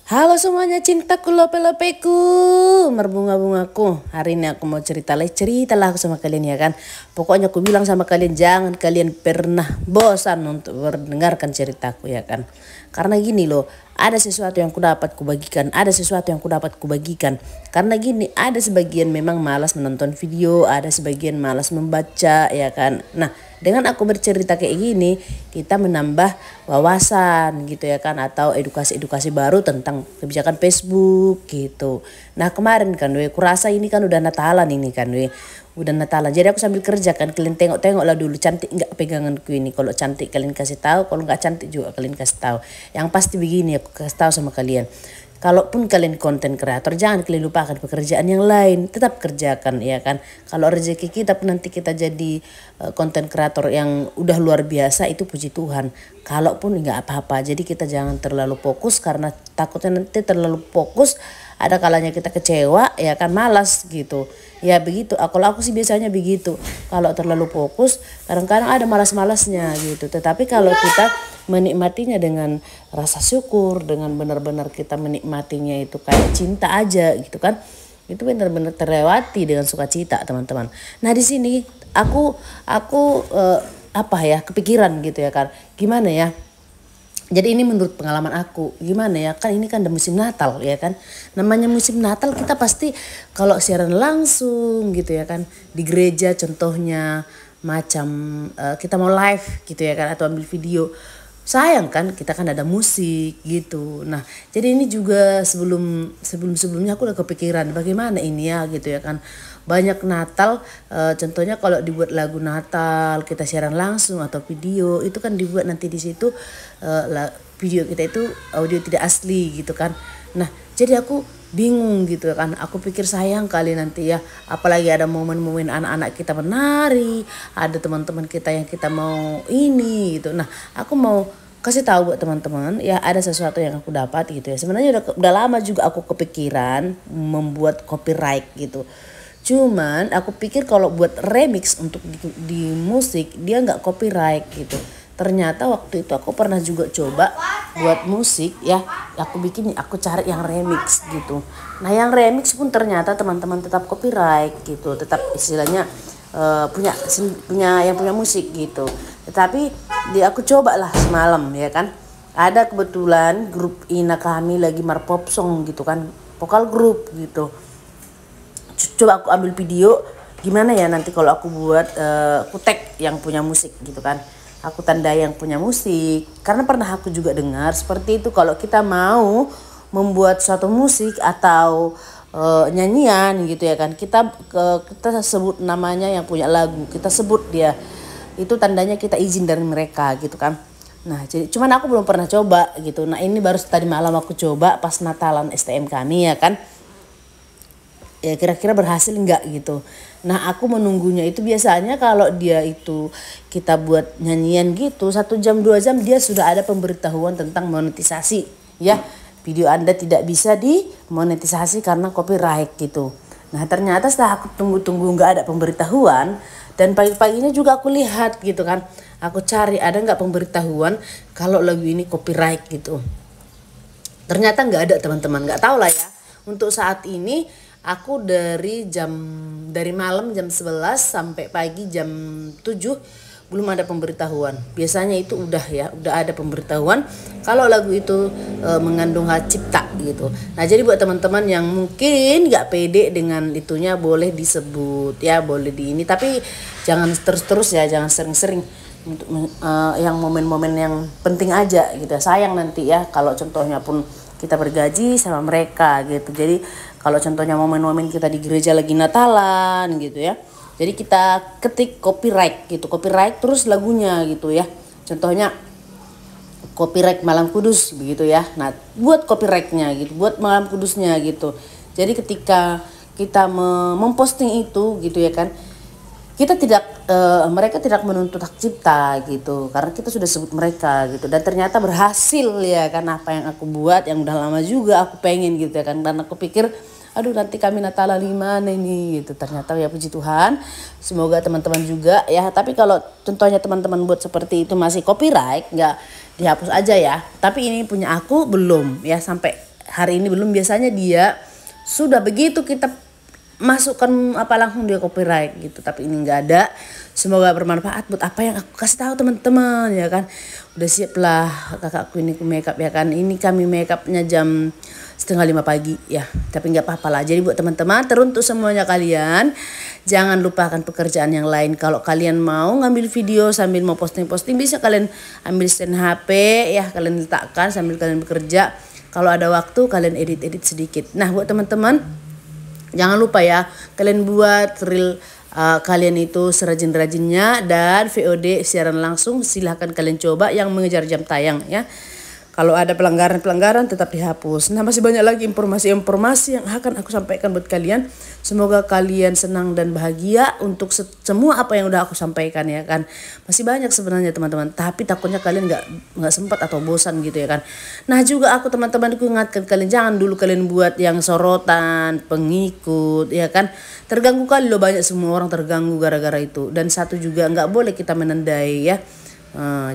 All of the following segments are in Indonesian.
Halo semuanya, cintaku, lope-lopeku, merbunga-bungaku. Hari ini aku mau ceritalah aku sama kalian ya kan. Pokoknya aku bilang sama kalian, jangan kalian pernah bosan untuk mendengarkan ceritaku ya kan. Karena gini loh, ada sesuatu yang ku dapat kubagikan, ada sesuatu yang ku dapat kubagikan. Karena gini, ada sebagian memang malas menonton video, ada sebagian malas membaca ya kan. Nah, dengan aku bercerita kayak gini, kita menambah wawasan gitu ya kan, atau edukasi-edukasi baru tentang kebijakan Facebook gitu. Nah kemarin kan kurasa ini kan udah Natalan ini kan udah Natalan. Jadi aku sambil kerja kan, kalian tengok lah dulu cantik nggak peganganku ini. Kalau cantik kalian kasih tahu, kalau nggak cantik juga kalian kasih tahu. Yang pasti begini aku kasih tahu sama kalian. Kalaupun kalian konten kreator, jangan kalian lupakan pekerjaan yang lain, tetap kerjakan ya kan. Kalau rezeki kita pun nanti kita jadi konten kreator yang udah luar biasa, itu puji Tuhan. Kalaupun nggak apa-apa, jadi kita jangan terlalu fokus, karena takutnya nanti terlalu fokus ada kalanya kita kecewa ya kan, malas gitu. Ya begitu, kalau aku sih biasanya begitu. Kalau terlalu fokus kadang-kadang ada malas-malasnya gitu. Tetapi kalau kita menikmatinya dengan rasa syukur, dengan benar-benar kita menikmatinya itu kayak cinta aja gitu kan, itu benar-benar terlewati dengan sukacita teman-teman. Nah di sini aku kepikiran gitu ya kan, gimana ya. Jadi ini menurut pengalaman aku, gimana ya, kan ini kan udah musim Natal ya kan. Namanya musim Natal kita pasti kalau siaran langsung gitu ya kan, di gereja contohnya, macam kita mau live gitu ya kan, atau ambil video. Sayang kan kita kan ada musik gitu. Nah jadi ini juga sebelumnya aku udah kepikiran bagaimana ini ya gitu ya kan. Banyak Natal, contohnya kalau dibuat lagu Natal kita siaran langsung atau video, itu kan dibuat nanti di situ video kita itu audio tidak asli gitu kan. Nah jadi aku bingung gitu kan, aku pikir sayang kali nanti ya, apalagi ada momen-momen anak-anak kita menari, ada teman-teman kita yang kita mau ini gitu. Nah aku mau kasih tahu buat teman-teman ya, ada sesuatu yang aku dapat gitu ya. Sebenarnya udah lama juga aku kepikiran membuat copyright gitu. Cuman aku pikir kalau buat remix untuk di musik dia nggak copyright gitu. Ternyata waktu itu aku pernah juga coba buat musik ya, aku cari yang remix gitu. Nah yang remix pun ternyata teman-teman tetap copyright gitu, tetap istilahnya punya yang punya musik gitu. Tetapi aku coba lah semalam ya kan, ada kebetulan grup Ina kami lagi marpop song gitu kan, vokal grup gitu. Coba aku ambil video, gimana ya nanti kalau aku buat aku tag yang punya musik gitu kan, aku tandai yang punya musik. Karena pernah aku juga dengar seperti itu, kalau kita mau membuat suatu musik atau nyanyian gitu ya kan, kita sebut namanya yang punya lagu, kita sebut dia, itu tandanya kita izin dari mereka gitu kan. Nah jadi cuman aku belum pernah coba gitu. Nah ini baru tadi malam aku coba pas Natalan STM kami ya kan, ya kira-kira berhasil nggak gitu. Nah aku menunggunya itu biasanya kalau dia itu kita buat nyanyian gitu 1 jam 2 jam dia sudah ada pemberitahuan tentang monetisasi ya, video Anda tidak bisa dimonetisasi karena copyright gitu. Nah ternyata setelah aku tunggu-tunggu nggak ada pemberitahuan, dan pagi-paginya juga aku lihat gitu kan, aku cari ada nggak pemberitahuan kalau lagu ini copyright gitu. Ternyata nggak ada teman-teman, nggak tahu lah ya. Untuk saat ini aku dari malam jam 11 sampai pagi jam 7 belum ada pemberitahuan. Biasanya itu udah ada pemberitahuan kalau lagu itu mengandung hak cipta gitu. Nah jadi buat teman-teman yang mungkin nggak pede dengan itunya, boleh disebut ya, boleh di ini, tapi jangan terus-terus ya, jangan sering-sering. Untuk yang momen-momen yang penting aja gitu. Sayang nanti ya kalau contohnya pun kita bergaji sama mereka gitu. Jadi kalau contohnya momen-momen kita di gereja lagi Natalan gitu ya, jadi kita ketik copyright gitu, copyright terus lagunya gitu ya. Contohnya copyright Malam Kudus begitu ya. Nah buat copyrightnya gitu, buat Malam Kudusnya gitu. Jadi ketika kita memposting itu gitu ya kan, kita mereka tidak menuntut hak cipta gitu, karena kita sudah sebut mereka gitu. Dan ternyata berhasil ya kan, apa yang aku buat yang udah lama juga aku pengen gitu ya kan. Dan aku pikir aduh nanti kami Natalan gimana ini gitu. Ternyata ya puji Tuhan, semoga teman-teman juga ya. Tapi kalau contohnya teman-teman buat seperti itu masih copyright, nggak dihapus aja ya. Tapi ini punya aku belum ya, sampai hari ini belum, biasanya dia sudah begitu kita masukkan apa langsung dia copyright gitu, tapi ini nggak ada. Semoga bermanfaat buat apa yang aku kasih tahu teman-teman ya kan. Udah siap lah kakakku ini makeup ya kan. Ini kami makeupnya jam 4:30 pagi ya, tapi nggak apa-apa lah. Jadi buat teman-teman, teruntuk semuanya kalian, jangan lupakan pekerjaan yang lain. Kalau kalian mau ngambil video sambil mau posting-posting, bisa kalian ambil stand HP ya, kalian letakkan sambil kalian bekerja. Kalau ada waktu kalian edit-edit sedikit. Nah buat teman-teman, jangan lupa ya, kalian buat reel kalian itu serajin-rajinnya, dan VOD siaran langsung silahkan kalian coba yang mengejar jam tayang ya. Kalau ada pelanggaran-pelanggaran tetap dihapus. Nah masih banyak lagi informasi-informasi yang akan aku sampaikan buat kalian. Semoga kalian senang dan bahagia untuk semua apa yang udah aku sampaikan ya kan. Masih banyak sebenarnya teman-teman, tapi takutnya kalian nggak sempat atau bosan gitu ya kan. Nah juga aku teman-temanku ingatkan kalian, jangan dulu kalian buat yang sorotan, pengikut ya kan. Terganggu kali loh, banyak semua orang terganggu gara-gara itu. Dan satu juga, nggak boleh kita menandai ya.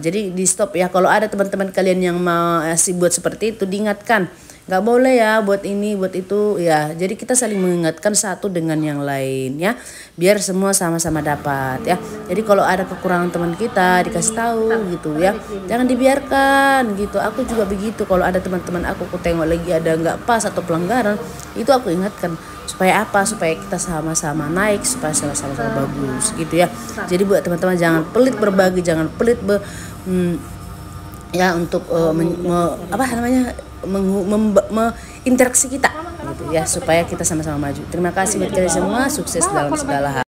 Jadi di stop ya. Kalau ada teman-teman kalian yang masih buat seperti itu, diingatkan nggak boleh ya buat ini buat itu ya. Jadi kita saling mengingatkan satu dengan yang lain ya, biar semua sama-sama dapat ya. Jadi kalau ada kekurangan teman kita dikasih tahu gitu ya, jangan dibiarkan gitu. Aku juga begitu, kalau ada teman-teman aku tengok lagi ada nggak pas atau pelanggaran, itu aku ingatkan. Supaya apa? Supaya kita sama-sama naik, supaya sama-sama bagus gitu ya. Jadi buat teman-teman, jangan pelit berbagi, jangan pelit ya untuk apa namanya interaksi kita gitu ya, supaya kita sama-sama maju. Terima kasih buat kalian semua, sukses dalam segala hal.